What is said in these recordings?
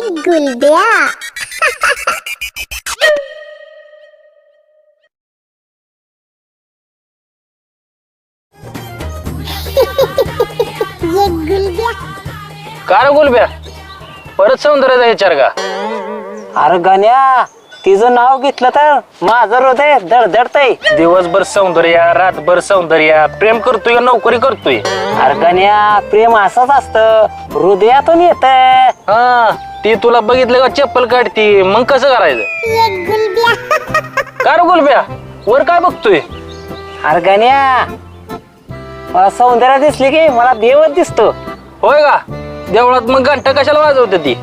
गुलब्या ये गुलब्या कार गुलब्या परत सौंदर्याचा विचार का? अरे गण्या तिचं नाव घेतलं तर माझं हृदय धडधडतय. दिवसभर सौंदर्य रातभर सौंदर्य प्रेम करतोय का नोकरी करतोय? अरे गण्या प्रेम असंच असतं, हृदयातून येत. हा ती तुला बघितलं का चप्पल काढती मग कसं करायचं? ये गुलब्या कार गुलब्या वर काय बघतोय? अरे गण्या मला सौंदर्य दिसली की मला देवच दिसतो. होय का? देवळात मग घंटा कशाला वाजवते ती?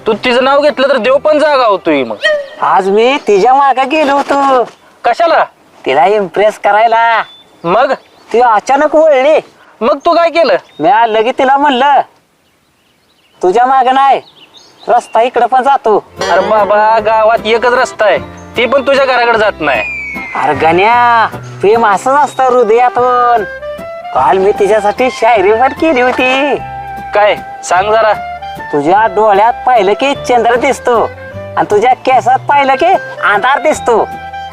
तू तिचं नाव घेतलं तर देव पण जागा होतोय. मग आज मी तिच्या मागे गेलो होतो कशाला? तिला इम्प्रेस करायला. मग ती अचानक वळली. मग तू काय केलं? मी आलं की तिला म्हणलं तुझ्या मागे नाही, रस्ता इकडे पण जातो. अरे बाबा गावात एकच रस्ता आहे, ती पण तुझ्या घराकडे जात नाही. अरे गण्या प्रेम असंच असतं हृदयातून. काल मी तिच्यासाठी शायरी पण केली होती. काय सांग जरा. तुझ्या डोळ्यात पाहिलं की चंद्र दिसतो आणि तुझ्या केसात पाहिलं की अंधार दिसतो.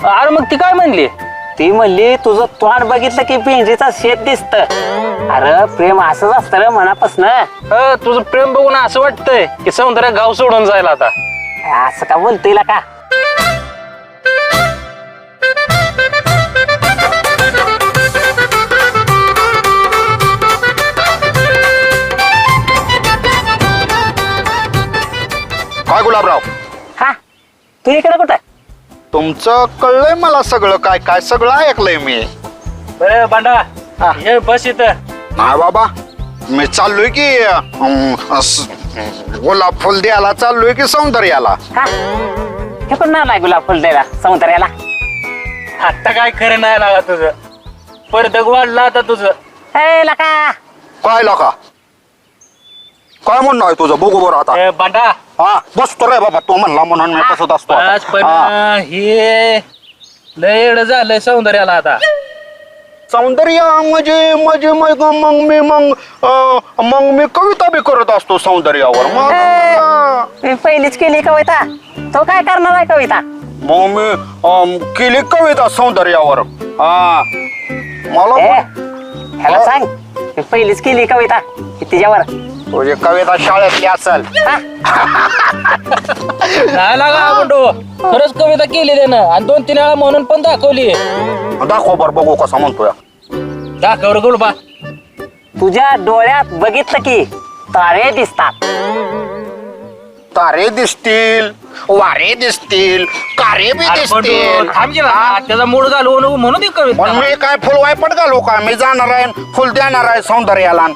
अरे मग ती काय म्हणली? ती म्हणली तुझं तोंड बघितलं की पिंजरीचा शेत दिसत. अरे प्रेम असंच असतं रे मनापासून. तुझं प्रेम बघून असं वाटतंय की सौंदर्य गाव सोडून जायला आता. असं का बोलतोय का? काय गुलाबराव, हा तू इकडे कुठं? तुमचं कळलंय मला सगळं, काय काय सगळं ऐकलंय मी. बरं बांडा हा. ये बस इथं. नाही बाबा, मी चाललोय की गुलाब फुल द्यायला चाललोय की सौंदर्याला. हा हे पण नाव नाही गुलाब फुल द्यायला सौंदर्याला. आता काय खरं नाही लागा तुझं. पडदक वाढला आता तुझं. ए लका काय लाका, काय म्हणणं आहे तुझं? बघू बरं आता. ए, बांडा हा बसतो रे बाबा, तू म्हणला म्हणून मी बसत असतो आता. बस पण हा. हे लय एवढं झालंय सौंदर्याला आता. सौंदर्य म्हणजे म्हणजे मग मी कविता बी करत असतो सौंदर्यावर. मग मी पहिलीच केली कविता, तो काय करणार आहे कविता? मग मी केली कविता सौंदर्यावर. हा मला ए पण- ह्याला सांग मी पहिलीच केली कविता की तिच्यावर. तुझी कविता शाळेतली असेल. नाही लागा बंडू, खरंच कविता केली त्यानं आणि 2-3 वेळा म्हणून पण दाखवली. दाखव बर बघू कसा म्हणतोय. दाखव रे गुलबा. तुझ्या डोळ्यात बघितलं की तारे दिसतात. तारे दिसतील, वारे दिसतील, कारे बी अरे बंडू, दिसतील. थांब की ना, त्याचा मूड घालवून म्हणून ती पण कविता. मी काय फुल वायपट घालू का? मी जाणार आहे फुल देणार आहे सौंदर्याला.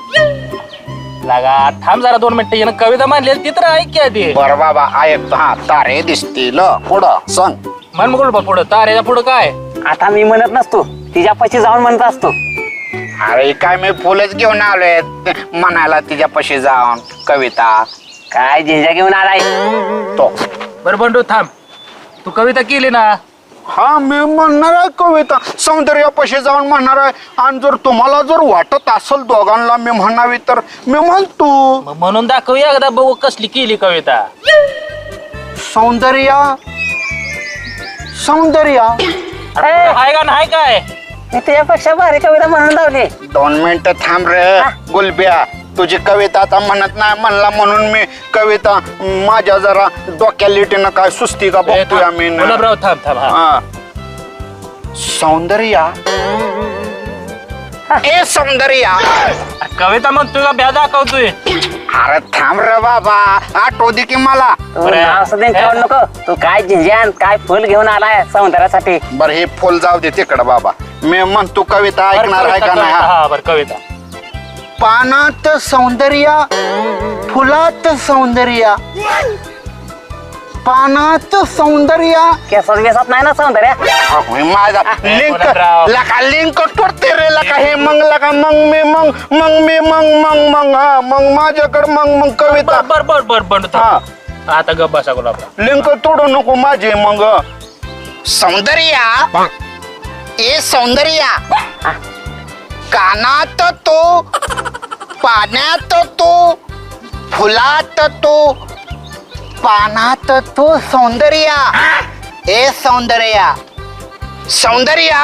लागा थांब जरा 2 मिनिटं. यानं कविता मांडलेली ती तर ऐक की आधी. बर बाबा ऐकतो. हा तारे दिसतील पुढं सांग. म्हण मग गुलबा पुढं. तारेच्या पुढं काय? आता मी म्हणत नसतो, तिच्यापाशी जाऊन म्हणत असतो. अरे काय मी फुलच घेऊन आलोय म्हणायला तिच्यापाशी जाऊन कविता. काय झिंजा घेऊन आलाय? तो बरं बंडू थांब. तू कविता केली ना? हा मी म्हणणार आहे कविता सौंदर्यापाशी जाऊन म्हणणार आहे. आणि जर तुम्हाला जर वाटत असेल दोघांना मी म्हणावी तर मी म्हणतो. मग म्हणून दाखव एकदा बघू कसली केली कविता. सौंदर्या सौंदर्या. हाय का नाही काय? मी तुझ्यापेक्षा भारी कविता म्हणून लावली. 2 मिनिटं थांब रे गुलब्या. तुझी कविता आता म्हणत नाही म्हणला म्हणून मी कविता माझ्या जरा डोक्या लिटीनं काय सुस्ती का बघतोय आम्ही ना. गुलाबराव थांब थांब. हा. हा. सौंदर्या ए सौंदर्या. कविता म्हणतोय का ब्या दाखवतोय? अरे थांब रे बाबा, आठवू दे की मला. तू नाव सुद्धा ठेवू नको. तू काय झिंजान काय फुल घेऊन आलाय सौंदर्यासाठी? बर हे फुल जाऊ दे तिकडं बाबा. मी म्हणतो कविता ऐकणार आहे का नाही? हा बरं कविता. पानात सौंदर्या, फुलात सौंदर्या, पानात सौंदर्या. केसात बेसात नाही ना सौंदर्या? माझा लिंक लका लिंक करते रे लका. हे मग लका मग मी हा मग माझ्याकडे मग कविता. बर बर बर बंडू थांब. आता गप बसा गुलाबराव. लिंक तोडू नको माझे. मग सौंदर्या ए सौंदर्या. कानात तो, पाण्यात तो, फुलात तो, पानात तू सौंदर्या ए सौंदर्या सौंदर्या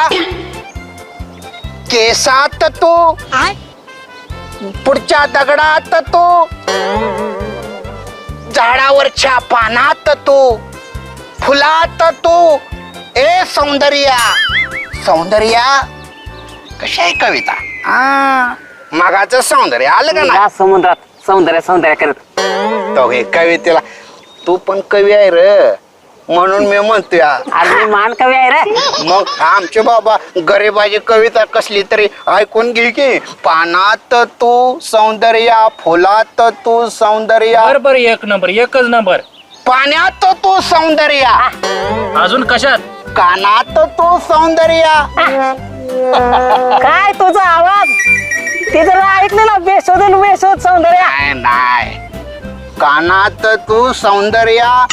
केसात तू पुढच्या दगडात तू झाडावरच्या पानात तू फुलात तू ए सौंदर्या सौंदर्या कशी आहे कविता मगाचं सौंदर्य आलं का ना या समुद्रात सौंदर्य सौंदर्य करत तो हे कवितेला तू पण कवी आहे र म्हणून मी म्हणतोय अरे मी मान कवी आहे रे. मग आमचे बाबा गरीबाची कविता कसली तरी ऐकून घे की पानात तू सौंदर्या फुलात तू सौंदर्या बरोबर एक नंबर एकच नंबर. पाण्यात तू सौंदर्या अजून कशात कानात तू सौंदर्या काय तुझा आवाज ते जरा ऐकलेला बेशोध सौंदर्य. नाही नाही कानात तू सौंदर्या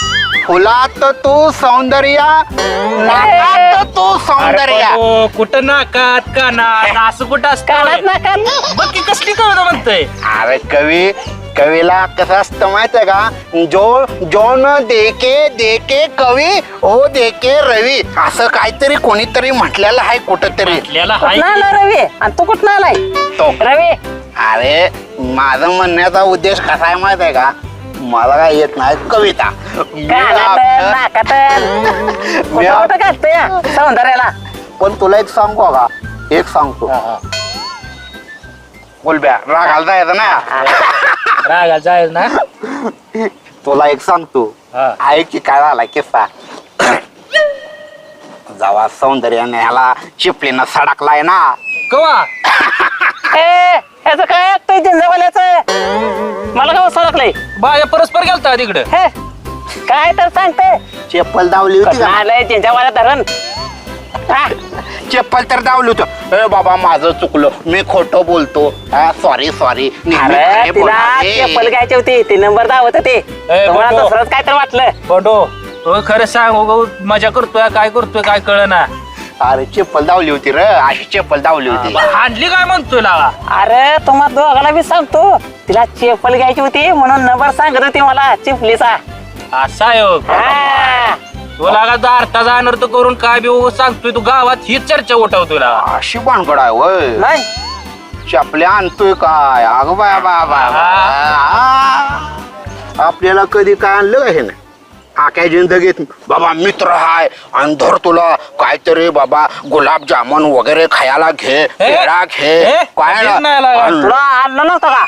फुलात तू सौंदर्या नाकात तू सौंदर्या कुठं नाकात कानात असं कुठं कानात असतं नाकात बघ की कसली कविता म्हणतोय. अरे कवीला कसं असतं माहितीये का जो न देके कवी ओ देके रवी असं काहीतरी कोणीतरी म्हटलेलं आहे कुठंतरी आपल्याला हाय कुठं आला रवी आणि तू कुठं आलाय तो रवी. अरे माझं म्हणण्याचा उद्देश कसा आहे माहित आहे का मला काय येत नाही कविता मी कानात आपलं- नाकात मी कुठं आप- कुठं घालतोय सौंदर्याला. पण तुला एक सांगू का एक सांगतो बोलब्या रागाला जायचं ना रागाला जायचं ना. तुला एक सांगतो हा. ऐक की काय झाला किस्सा जेव्हा सौंदर्याने ह्याला चिपलीनं सडकलाय ना कवा ए ह्याचं काय ऐकतोय जिंजावाल्याचं मला का सडकलंय बाया परस्पर गेलता तिकडे. हे काय तर सांगते चप्पल दावली होती का आलंय जिंजावाल्या धरण. हा, चप्पल तर दावली होतं ए बाबा माझं चुकलं मी खोटं बोलतो सॉरी अरे तिला चप्पल घ्यायची होती ती नंबर दावत होती तुम्हाला बघू. दुसरंच काय तर वाटलं. बंडो हो खरं सांग उगा मजा करतोय काय कळना. अरे चप्पल दावली होती र अशी चप्पल दावली होती हांडली काय म्हणतोय लावा. अरे तुम्हा दोघाला मी सांगतो तिला चप्पल घ्यायची होती म्हणून नंबर सांगत होती मला चिपलीचा. असा योग हा. तुला का दारताचा अनर्थ करून काय बी उगाच सांगतोय तू गावात ही चर्चा उठवतोय लावा. अशी भानगड आहे वय नाही चपल्या आणतोय काय अग बाबा आपल्याला कधी काय आणलं का हे ना आख्या जिंदगीत बाबा मित्र हाय आणि धर तुला काहीतरी बाबा गुलाबजामुन वगैरे खायला घे पेढा घे काय कधीच नाही लागला. आणलं तुला आणलं नव्हतं का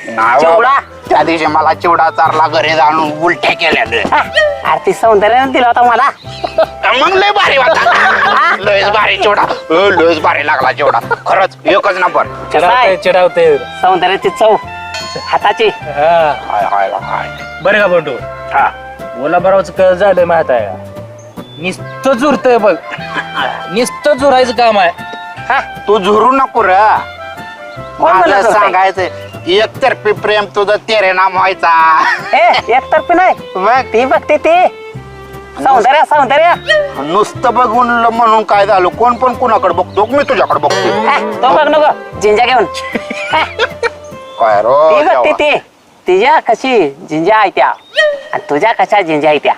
नाही चिवडा? बाबा. त्या दिवशी मला चिवडा चारला घरी जाणून उलट्या केल्या हा, अरे ती सौंदर्याने दिला होता मला. मग लय भारी होता लयच भारी चिवडा लयच भारी लागला चिवडा खरंच एकच नंबर चिडावते सौंदर्याची चव हाताची. हाय हाय हाय बरं का बंडू हा बोला बरोबर कळ झालंय माहित आहे का नुसतं झुरतय बघ नुसतं झुरायचं काम आहे. हा, तू झुरू नको र कोण मला म्हणत होतं? सांगायचं एकतर्फी प्रेम तुझं तेरे नाम व्हायचा ए एकतर्फी नाही बघ ती बघते ती सौंदर्य नुसतं बघून म्हणून काय झालं कोण पण कुणाकडे बघतो मी तुझ्याकडे बघतो हा, तो बघ नको जिंजा घेऊन. हा, काय रो ती बघते ती तिच्या कशी जिंजा आहे त्या आणि तुझ्या कशा जिंजा आहे त्या.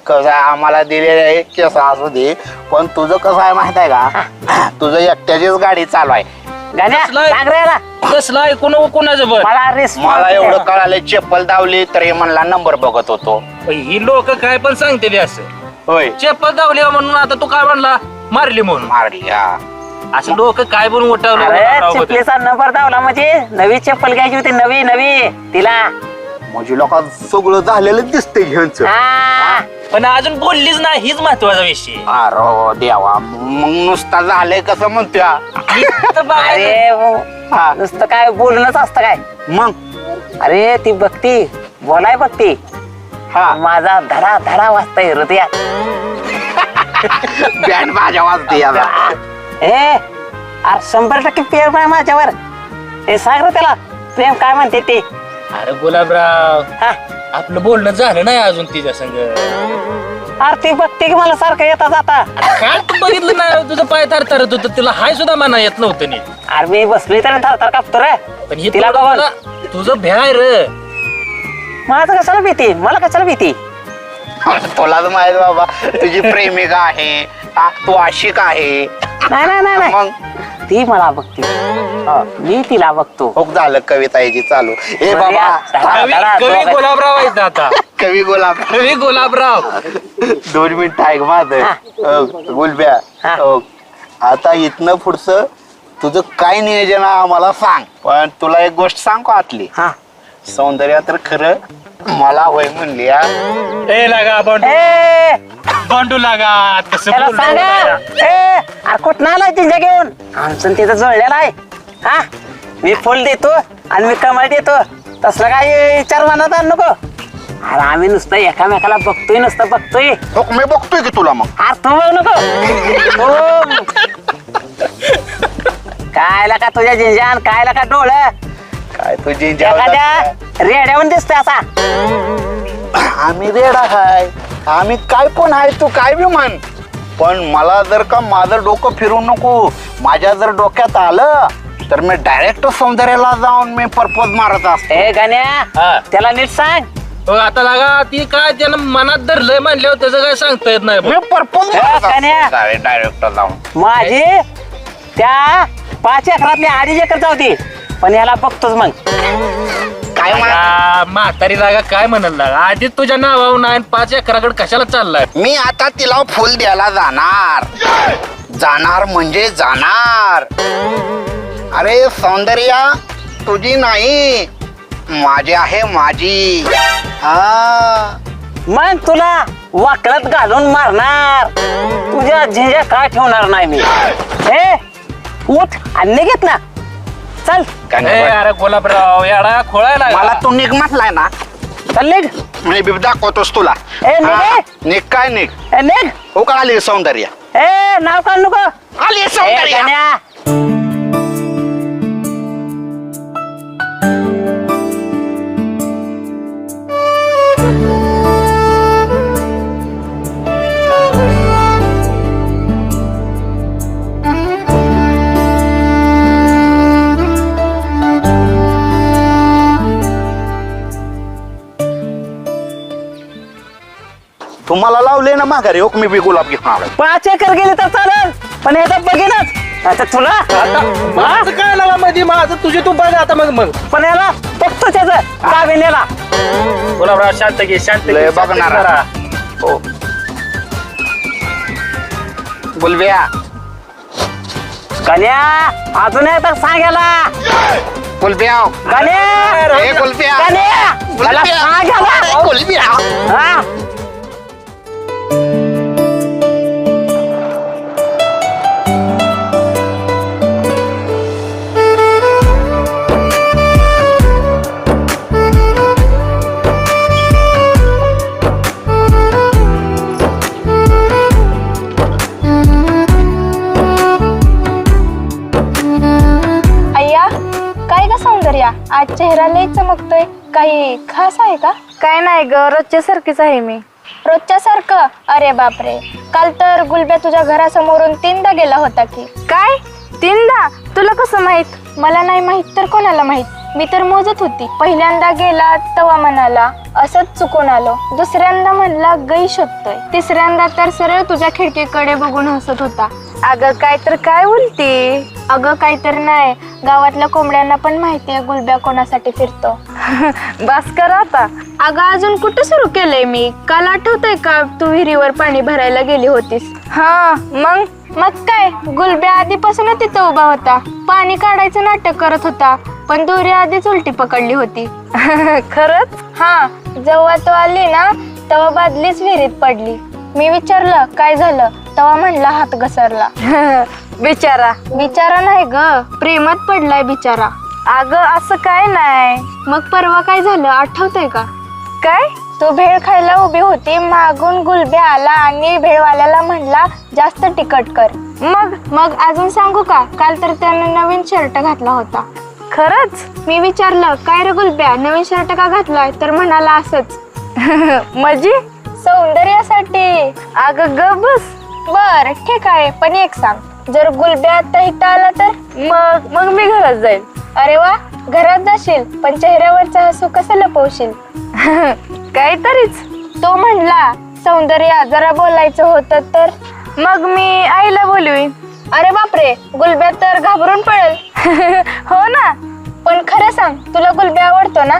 कसं आहे, आम्हाला दिलेलं आहे केस असू दे पण तुझं कसं आहे माहित आहे का तुझं एकट्याचीच गाडी चालू आहे गाण्या कसलं? सांग रे याला. कसलं ऐकून कोणाचं बघ मला रिस्पॉन्स मला दे. एवढं कळालं चप्पल दावली तरी म्हणला नंबर बघत होतो ही लोक काय पण सांगते असं होय चप्पल धावली म्हणून आता तू काय म्हणला मारली म्हणून मारली हा असं लोक काय पण अरे उठवलं चिपलीचा नंबर दावला म्हणजे नवी चप्पल घ्यायची होती नवी तिला. म्हणजे लोक सगळं झालेलं दिसतंय ह्यांचं हा, पण अजून बोललीच नाही हीच महत्वाचा विषय. अरे देवा मग नुसता झालंय कसं म्हणतोय नुसतं बघायचं. अरे हा. नुसतं काय बोलणंच असतं काय. मग अरे ती बघती बोलाय बघती हा माझा धडा धडा वाजताय हृदयात. बँड माझ्या वाजते याला ए अरे 100% प्रेम आहे माझ्यावर. हे सांग रे त्याला प्रेम काय म्हणते ते. अरे गुलाबराव हा, आपलं बोलणं झालं नाही अजून तिच्या संग. अरे ती बघते की मला सारखं येता जाता. काय तू बघितलं नाही तुझं पाय थरथरत होतं तिला हाय सुद्धा म्हणा येत नव्हतं नीट. अरे मी बसली तर थरथर कापतो रे पण ही तिला बघून. तुझं भ्याय र माझं कशाला भीती, मला कशाला भीती? तुलाच माहित बाबा, तुझी प्रेमिका आहे, तू आशिक आहे. नाही नाही नाही नाही. मग ती मला बघते, मी तिला बघतो. हो झालं कविता याची चालू. ए बाबा, कवी गुलाबराव आहेत आता. कवी गुलाब, कवी गुलाबराव. 2 मिनिट ऐक माझं. गुलब्या, हो. आता इथनं पुढचं तुझं काय नियोजन आहे आम्हाला सांग. पण तुला एक गोष्ट सांग का आतली, हा सौंदर्या तर खरं मला होय म्हणली. ए लागा बंडू, ए बंडू लागा. कसं त्याला बोलतो सांगा, लागा? ए अरे कुठं आलाय तिच्या घेऊन? आमचं तिथं जुळलेलं आहे. हा मी फुल देतो आणि मी कमाल देतो, तसलं काय विचार मनात आण नको. अरे आम्ही नुसतं एकामेकाला बघतोय, नुसतं बघतोय. हो, मी बघतोय की तुला. मग अरे तू बघ नको. काय का तुझ्या जिंजान, काय का डोळं काय तुझी एखाद्या रेड्यावर दिसतोय असा. आम्ही रेडा हाय, आम्ही काय पण आहे, तू काय बी म्हण. पण मला जर का माझं डोकं फिरू नको. माझ्या जर डोक्यात आलं तर मी डायरेक्ट सौंदर्याला जाऊन मी पर्पज मारत असतो. ए गाण्या, हा. त्याला नीट सांग. हो, आता लागा ती काय त्यानं मनात धरलंय म्हणल्यावर त्याचं काय सांगता येत नाही. मी पर्पज कान्या. डायरेक्ट जाऊन. माझी त्या 5 एकरातली 2.5 एकर जाऊती, पण याला बघतोच मग. काय म्हण, लागा, म्हातारी लागा काय म्हणाल लागा? आधीच तुझ्या नावावर नाही 5 एकराकडे कशाला चाललाय? मी आता तिला फुल द्यायला जाणार. जाणार म्हणजे जाणार. अरे सौंदर्या तुझी नाही, माझी आहे, माझी. हा मग तुला वाकळत घालून मारणार. तुझ्या झिंजा काय ठेवणार नाही मी. ए उठ आणि निघत ना, चल ए, अरे गुलाबराव याडा खोळायला मला तू निघ म्हटलाय ना, चल निघ. मी बी दाखवतोस तुला. ए, निघ. हा, निघ काय निघ. ए निघ. हो का आली सौंदर्या, ए नाव काढ नको. आली ए, सौंदर्या. गाण्या. तुम्हाला लावले ना माघारी. हो मी बी गुलाब घेऊन आलोय. 5 एकर गेली तर चालेल, पण याचा बघीनच. आता तुला माझं काय लागा मध्ये माझं तुझे तू बघ आता. मग पण याला बघतो त्याचं दाबिनेला. गुलाबराव शांत घे, शांत घे, लय शांत बघणार. जरा. हो गुलब्या, गाण्या अजून एकदा सांगायला. गुलब्या, गाण्या ए गुलब्या, गाण्या मला गुलब्या, सांगायला. गुलब्या. हा अय्या काय ग सौंदर्या, आज चेहरा लय चमकतोय. काही खास आहे का? काय नाही ग, रोजच्या सारखीच आहे मी. रोजच्या सारखं? अरे बापरे, काल तर गुलब्या तुझ्या घरासमोरून 3दा गेला होता की. काय 3दा? तुला कसं माहित? मला नाही माहित तर कोणाला माहित. मी तर मोजत होती. पहिल्यांदा गेला तवा म्हणाला असंच चुकून आलो. दुसऱ्यांदा म्हणला गई शोधतोय. तिसऱ्यांदा तर सरळ तुझ्या खिडकीकडे बघून हसत होता. अगं काय तर काय बोलती? अगं काही तर नाही, गावातल्या कोंबड्यांना पण माहितीये गुलब्या कोणासाठी फिरतो. बस कर आता. अगं अजून कुठं सुरू केलंय मी? काल आठवतंय का तू विहिरीवर पाणी भरायला गेली होतीस? हा मग काय, गुलब्या आधीपासूनच तिथं उभा होता. पाणी काढायचं नाटक करत होता, पण दोरी आधीच उलटी पकडली होती. खरंच? हा, जेव्हा तो आली ना तेव्हा बादलीच विहिरीत पडली. मी विचारलं काय झालं, तेव्हा म्हणला हात घसरला. बिचारा नाही ग, प्रेमात पडलाय बिचारा. अगं असं काय नाही. मग परवा काय झालं आठवतंय का? काय? तू भेळ खायला उभी होती, मागून गुलब्या आला आणि भेळवाल्याला म्हणला जास्त तिखट कर. मग अजून सांगू का, काल तर त्यानं नवीन शर्ट घातला होता. खरंच? मी विचारलं काय रे गुलब्या, नवीन शर्ट का घातलाय? तर म्हणाला असंच. म्हणजे? सौंदर्यासाठी. अगं ग बस. बर ठीक आहे, पण एक सांग, जर गुलब्या आता इथं आला तर? मग मी घरात जाईल. अरे वा, घरात जाशील पण चेहऱ्यावरचं हसू कसं लपवशील? काहीतरीच. तो म्हणला सौंदर्य जरा बोलायचं होतं तर. मग मी आईला बोलवीन. अरे बापरे, गुलब्या तर घाबरून पडेल. हो ना. पण खरं सांग, तुला गुलब्या आवडतो ना?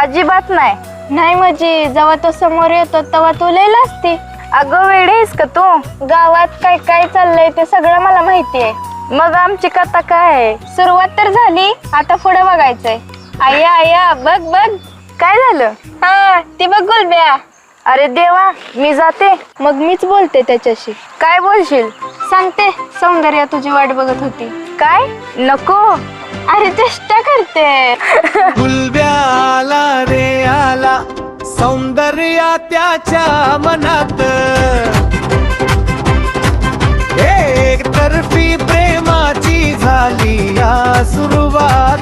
अजिबात नाही. नाही म्हणजे जेव्हा तो समोर येतो तेव्हा तू लय लाजती. अगं वेडे आहेस का तू? गावात काय काय चाललंय ते सगळं मला माहितीये. मग आमची कथा काय आहे? सुरुवात तर झाली, आता पुढे बघायचंय. आया आया बघ बघ. काय झालं? हा ती बघ गुलब्या. अरे देवा, मी जाते. मग मीच बोलते त्याच्याशी. काय बोलशील? सांगते, सौंदर्य तुझी वाट बघत होती. काय? नको. अरे चेष्टा करते. गुलब्या आला रे आला, सौंदर्य त्याच्या मनात, एक तर्फी प्रेमाची झाली या सुरुवात.